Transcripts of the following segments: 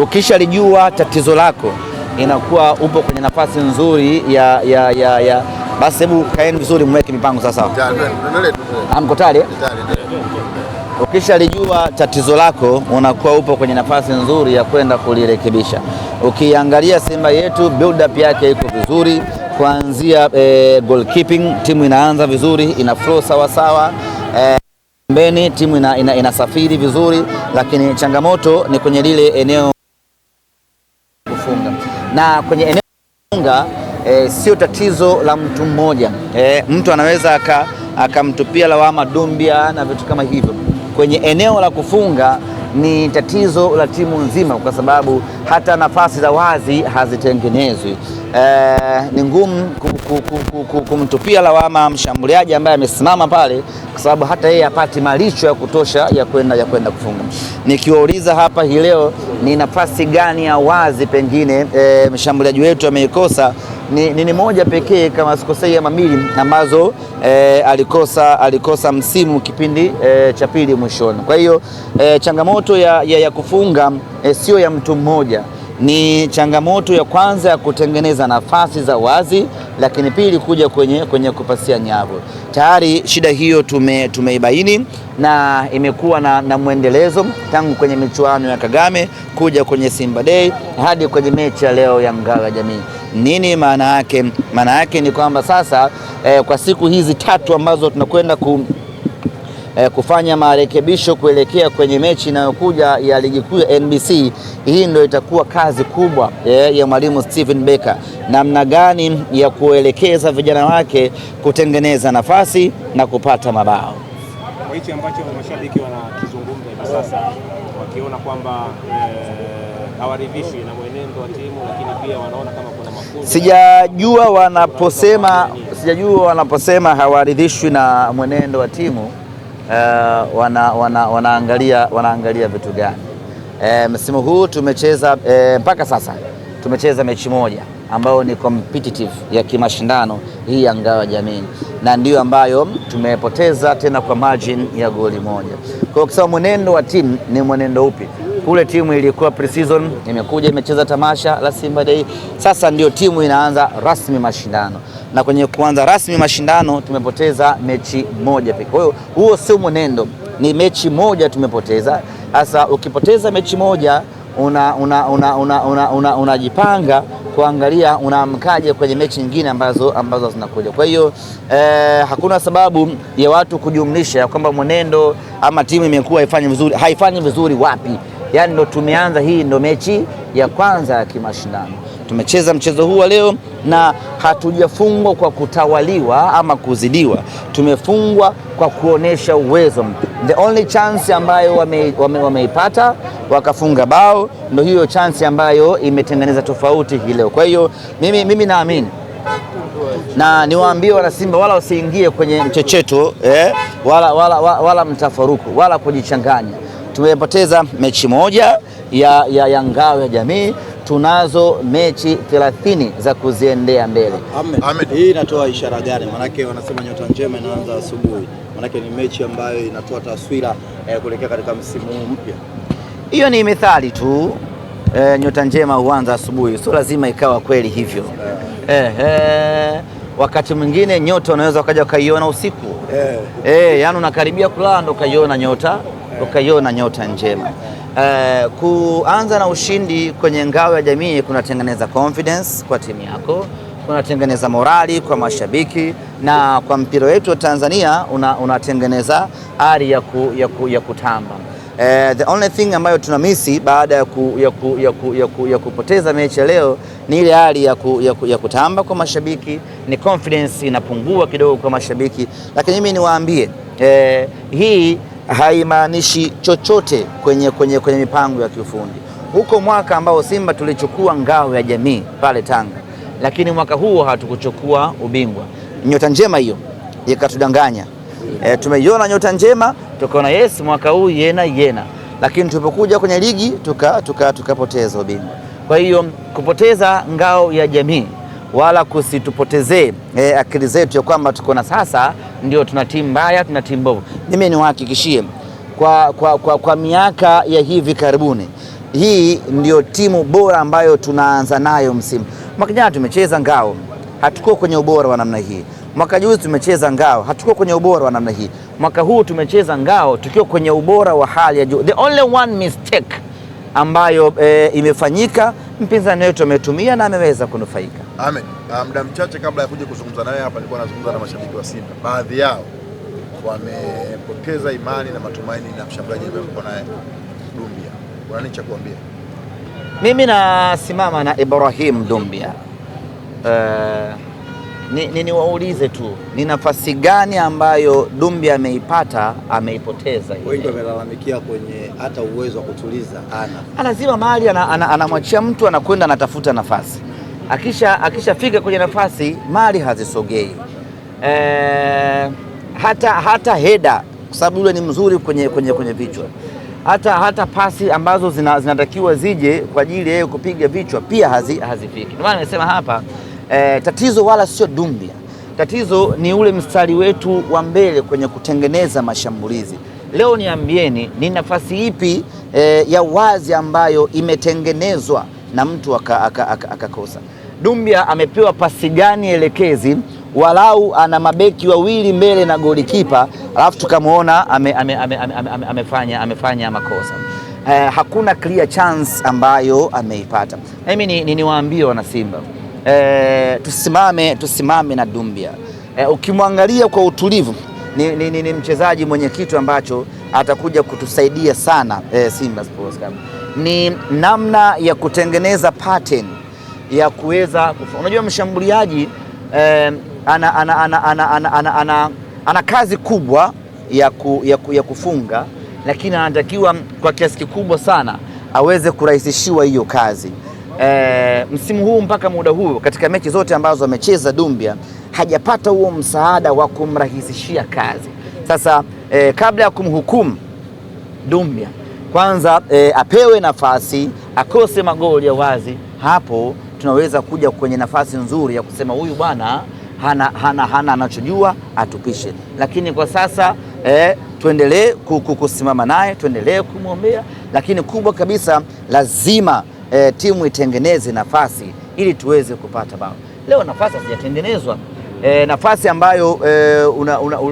Ukishalijua tatizo lako inakuwa upo kwenye nafasi nzuri basi hebu kaeni vizuri, mweke mipango sasa. Mko tayari? Ukishalijua tatizo lako unakuwa upo kwenye nafasi nzuri ya kwenda kulirekebisha. Ukiangalia Simba yetu build up yake iko vizuri, kuanzia goalkeeping, timu inaanza vizuri, ina flow sawa sawa, mbeni timu inasafiri vizuri, lakini changamoto ni kwenye lile eneo kufunga. Na kwenye eneo kufunga sio tatizo la mtu mmoja. Mtu anaweza akamtupia lawama Dumbia na vitu kama hivyo. Kwenye eneo la kufunga ni tatizo la timu nzima, kwa sababu hata nafasi za wazi hazitengenezwi. Ni ngumu kumtupia lawama mshambuliaji ambaye amesimama pale, kwa sababu hata yeye hapati malisho ya kutosha ya kwenda kufunga. Nikiwauliza hapa hii leo ni nafasi gani ya wazi pengine mshambuliaji wetu ameikosa, ni moja pekee kama sikosei ama mbili ambazo alikosa msimu kipindi cha pili mwishoni. Kwa hiyo changamoto ya kufunga sio ya mtu mmoja, ni changamoto ya kwanza ya kutengeneza nafasi za wazi, lakini pili kuja kwenye kupasia nyavu. Tayari shida hiyo tumeibaini na imekuwa na mwendelezo tangu kwenye michuano ya Kagame kuja kwenye Simba Day hadi kwenye mechi ya leo ya Ngao ya Jamii. Nini maana yake? Maana yake ni kwamba sasa kwa siku hizi tatu ambazo tunakwenda kufanya marekebisho kuelekea kwenye mechi inayokuja ya ligi kuu ya NBC, hii ndio itakuwa kazi kubwa ya mwalimu Steven Becker, namna gani ya kuelekeza vijana wake kutengeneza nafasi na kupata mabao. Kwa hichi ambacho mashabiki wanakizungumza hivi sasa, wakiona kwamba hawaridhishwi na mwenendo wa timu, lakini pia wanaona kama kuna makosa. Sijajua wanaposema hawaridhishwi na mwenendo wa timu wanaangalia vitu gani? Msimu huu tumecheza mpaka sasa tumecheza mechi moja ambayo ni competitive ya kimashindano hii ya Ngao ya Jamii, na ndio ambayo tumepoteza tena kwa margin ya goli moja. Kwa hiyo kisema mwenendo wa timu ni mwenendo upi? Kule timu ilikuwa pre-season, imekuja imecheza tamasha la Simba Day, sasa ndio timu inaanza rasmi mashindano, na kwenye kuanza rasmi mashindano tumepoteza mechi moja pekee. Kwa hiyo huo sio mwenendo, ni mechi moja tumepoteza. Sasa ukipoteza mechi moja unajipanga kuangalia unaamkaje kwenye mechi nyingine ambazo zinakuja. Kwa hiyo hakuna sababu ya watu kujumlisha kwamba mwenendo ama timu imekuwa haifanyi vizuri wapi. Yaani ndo tumeanza, hii ndo mechi ya kwanza ya kimashindano. Tumecheza mchezo huu leo na hatujafungwa kwa kutawaliwa ama kuzidiwa. Tumefungwa kwa kuonesha uwezo. The only chance ambayo wameipata wakafunga bao, ndio hiyo chance ambayo imetengeneza tofauti hii leo. Kwa hiyo mimi naamini, na niwaambie wana Simba wala usiingie kwenye mchecheto wala mtafaruku wala kujichanganya. Tumepoteza mechi moja ya Ngao ya Jamii, tunazo mechi 30 za kuziendea mbele. Hii inatoa ishara gani? Manake wanasema nyota njema inaanza asubuhi. Manake ni mechi ambayo inatoa taswira kuelekea katika msimu mpya. Hiyo ni methali tu. Nyota njema huanza asubuhi, sio lazima ikawa kweli hivyo. Wakati mwingine nyota unaweza ukaja ukaiona usiku. Yaani unakaribia kulala ndo ukaiona nyota njema. Kuanza na ushindi kwenye Ngao ya Jamii kunatengeneza confidence kwa timu yako, kunatengeneza morali kwa mashabiki, na kwa mpira wetu wa Tanzania unatengeneza ari ya kutamba. The only thing ambayo tunamisi baada ya kupoteza mechi leo ni ile hali ya kutamba kwa mashabiki, ni confidence inapungua kidogo kwa mashabiki. Lakini mimi niwaambie, hii haimaanishi chochote kwenye mipango ya kiufundi. Huko mwaka ambao Simba tulichukua Ngao ya Jamii pale Tanga, lakini mwaka huo hatukuchukua ubingwa. Nyota njema hiyo ikatudanganya. Tumeiona nyota njema, tukaona yes mwaka huu yena, lakini tulipokuja kwenye ligi tukapoteza ubingwa. Kwa hiyo kupoteza Ngao ya Jamii wala kusitupotezee akili zetu ya kwamba tuko na sasa ndio tuna timu mbaya, tuna timu mbovu. Mimi niwahakikishie kwa miaka ya hivi karibuni hii ndio timu bora ambayo tunaanza nayo msimu. Mwaka jana tumecheza Ngao, hatukuwa kwenye ubora wa namna hii. Mwaka juzi tumecheza Ngao, hatukuwa kwenye ubora wa namna hii. Mwaka huu tumecheza Ngao tukiwa kwenye ubora wa hali ya juu. The only one mistake ambayo imefanyika, mpinzani wetu ametumia na ameweza kunufaika. Amen. Muda mchache kabla ya kuja kuzungumza naye hapa, nilikuwa nazungumza na mashabiki wa Simba. Baadhi yao wamepoteza imani na matumaini na mshambuliaji ambaye mko naye Dumbia. Una nini cha kuambia? Mimi nasimama na Ibrahim Dumbia. Niwaulize tu, ni nafasi gani ambayo Dumbia ameipoteza? Wengi wamelalamikia kwenye hata uwezo wa kutuliza lazima mahali anamwachia mtu anakwenda anatafuta nafasi, akishafika kwenye nafasi mali hazisogei. Hata heda, kwa sababu yule ni mzuri kwenye vichwa, hata pasi ambazo zinatakiwa zije kwa ajili yeye kupiga vichwa pia hazifiki. Ndio maana nimesema hapa tatizo wala sio Dumbia, tatizo ni ule mstari wetu wa mbele kwenye kutengeneza mashambulizi. Leo niambieni, ni nafasi ipi ya wazi ambayo imetengenezwa na mtu akakosa? Dumbia amepewa pasi gani elekezi, walau ana mabeki wawili mbele na golikipa, alafu tukamwona amefanya makosa. Hakuna clear chance ambayo ameipata. Mimi niwaambie wana Simba, tusimame na Dumbia. Ukimwangalia kwa utulivu ni mchezaji mwenye kitu ambacho atakuja kutusaidia sana Simba Sports Club. Ni namna ya kutengeneza pattern ya kuweza unajua mshambuliaji ana kazi kubwa ya kufunga, lakini anatakiwa kwa kiasi kikubwa sana aweze kurahisishiwa hiyo kazi. Msimu huu mpaka muda huu katika mechi zote ambazo amecheza Dumbia hajapata huo msaada wa kumrahisishia kazi. Sasa kabla ya kumhukumu Dumbia, kwanza apewe nafasi, akose magoli ya wazi, hapo tunaweza kuja kwenye nafasi nzuri ya kusema huyu bwana hana anachojua, atupishe. Lakini kwa sasa tuendelee kusimama naye, tuendelee kumwombea, lakini kubwa kabisa lazima timu itengeneze nafasi ili tuweze kupata bao. Leo nafasi hazijatengenezwa. Nafasi ambayo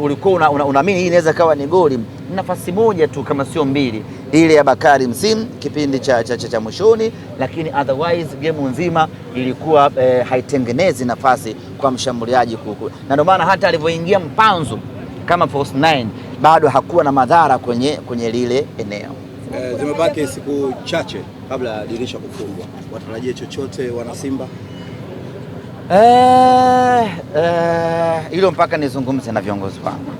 ulikuwa unaamini hii inaweza kawa ni goli, nafasi moja tu kama sio mbili, ile ya Bakari Msimu kipindi cha mwishoni, lakini otherwise game nzima ilikuwa haitengenezi nafasi kwa mshambuliaji kuku. Na ndio maana hata alivyoingia Mpanzu kama false 9 bado hakuwa na madhara kwenye lile eneo. Zimebaki siku chache kabla ya dirisha kufungwa, watarajie chochote wana Simba? Hilo mpaka nizungumze na viongozi wangu.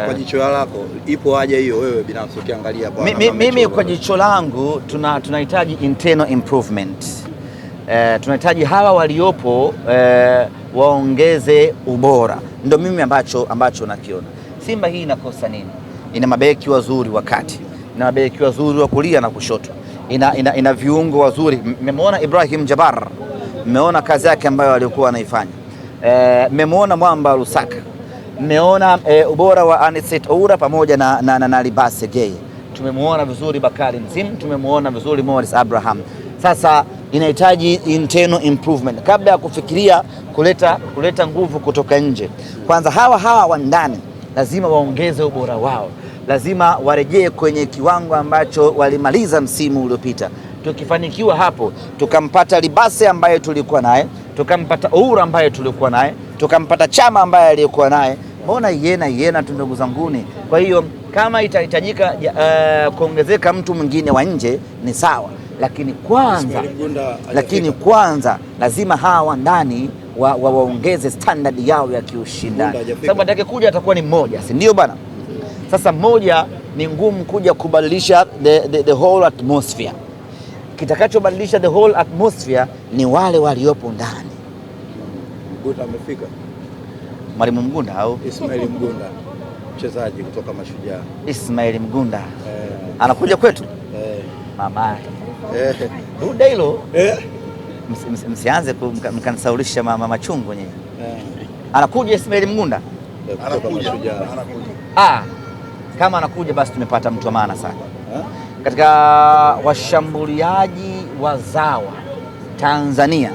Kwa jicho lako ipo haja hiyo wewe binafsi ukiangalia kwa mimi kwa jicho langu tunahitaji internal improvement. Tunahitaji hawa waliopo waongeze ubora. Ndio mimi ambacho nakiona. Simba hii inakosa nini? Ina mabeki wazuri wakati, ina mabeki wazuri wa kulia na kushoto, ina viungo wazuri. Mmemwona Ibrahim Jabbar, mmeona kazi yake ambayo alikuwa anaifanya. Mmemwona Mwamba Lusaka, mmeona ubora wa Anicet Oura pamoja na Libase Gay. Tumemwona vizuri Bakari Msimu, tumemwona vizuri Morris Abraham. Sasa inahitaji internal improvement kabla ya kufikiria kuleta nguvu kutoka nje. Kwanza hawa wa ndani lazima waongeze ubora wao, lazima warejee kwenye kiwango ambacho walimaliza msimu uliopita. Tukifanikiwa hapo, tukampata Libase ambaye tulikuwa naye, tukampata Oura ambaye tulikuwa naye, tukampata Chama ambaye alikuwa naye, mbona yena tu ndugu zanguni. Kwa hiyo kama itahitajika kuongezeka mtu mwingine wa nje ni sawa, lakini kwanza lazima hawa ndani waongeze standard yao ya kiushindani, sababu atakayekuja atakuwa ni mmoja, si ndio bana? Sasa mmoja ni ngumu kuja kubadilisha the whole atmosphere. Kitakachobadilisha the whole atmosphere ni wale waliopo ndani. Mgunda amefika, Mwalimu Mgunda au Ismail Mgunda, mchezaji kutoka Mashujaa. Ismail Mgunda anakuja kwetu mama Buda hilo msianze mkanisaulisha machungu nyinyi. Anakuja Ismail Mgunda, anakuja. Kama anakuja basi tumepata mtu wa maana sana. katika washambuliaji wazawa Tanzania,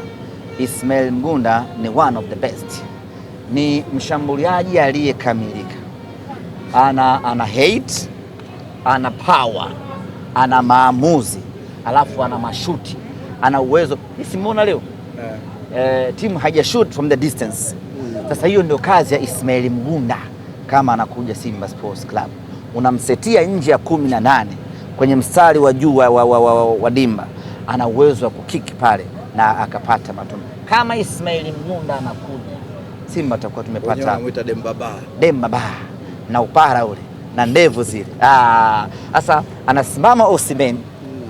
Ismail Mgunda ni one of the best. Ni mshambuliaji aliyekamilika, ana hate, ana power, ana maamuzi, alafu ana mashuti, ana uwezo. Simuona leo timu haija shoot from the distance. Sasa hiyo ndio kazi ya Ismail Mgunda. Kama anakuja Simba Sports Club, unamsetia nje ya 18 kwenye mstari wa juu wa dimba, ana uwezo wa kukiki pale na akapata matunda. Kama Ismail Mgunda anakuja Simba, tutakuwa tumepata anamuita Demba na upara ule na ndevu zile. Sasa anasimama Osimhen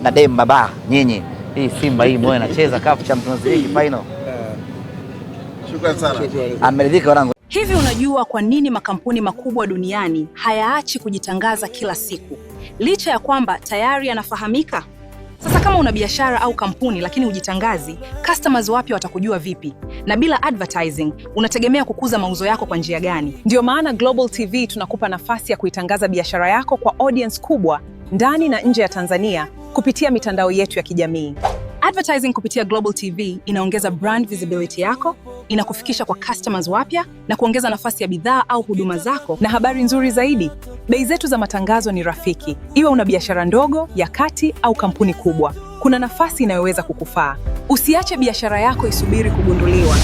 na Demba nyinyi. Hii Simba hii moyo anacheza CAF Champions League final. Shukrani sana. Ameridhika wanangu. Hivi unajua kwa nini makampuni makubwa duniani hayaachi kujitangaza kila siku, licha ya kwamba tayari yanafahamika? Sasa kama una biashara au kampuni lakini hujitangazi, customers wapya watakujua vipi? Na bila advertising, unategemea kukuza mauzo yako kwa njia gani? Ndio maana Global TV tunakupa nafasi ya kuitangaza biashara yako kwa audience kubwa ndani na nje ya Tanzania kupitia mitandao yetu ya kijamii. Advertising kupitia Global TV inaongeza brand visibility yako, inakufikisha kwa customers wapya na kuongeza nafasi ya bidhaa au huduma zako. Na habari nzuri zaidi, bei zetu za matangazo ni rafiki. Iwe una biashara ndogo, ya kati au kampuni kubwa, kuna nafasi inayoweza kukufaa. Usiache biashara yako isubiri kugunduliwa.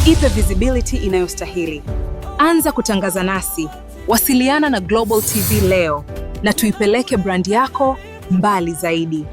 Ipe visibility inayostahili. Anza kutangaza nasi. Wasiliana na Global TV leo na tuipeleke brand yako mbali zaidi.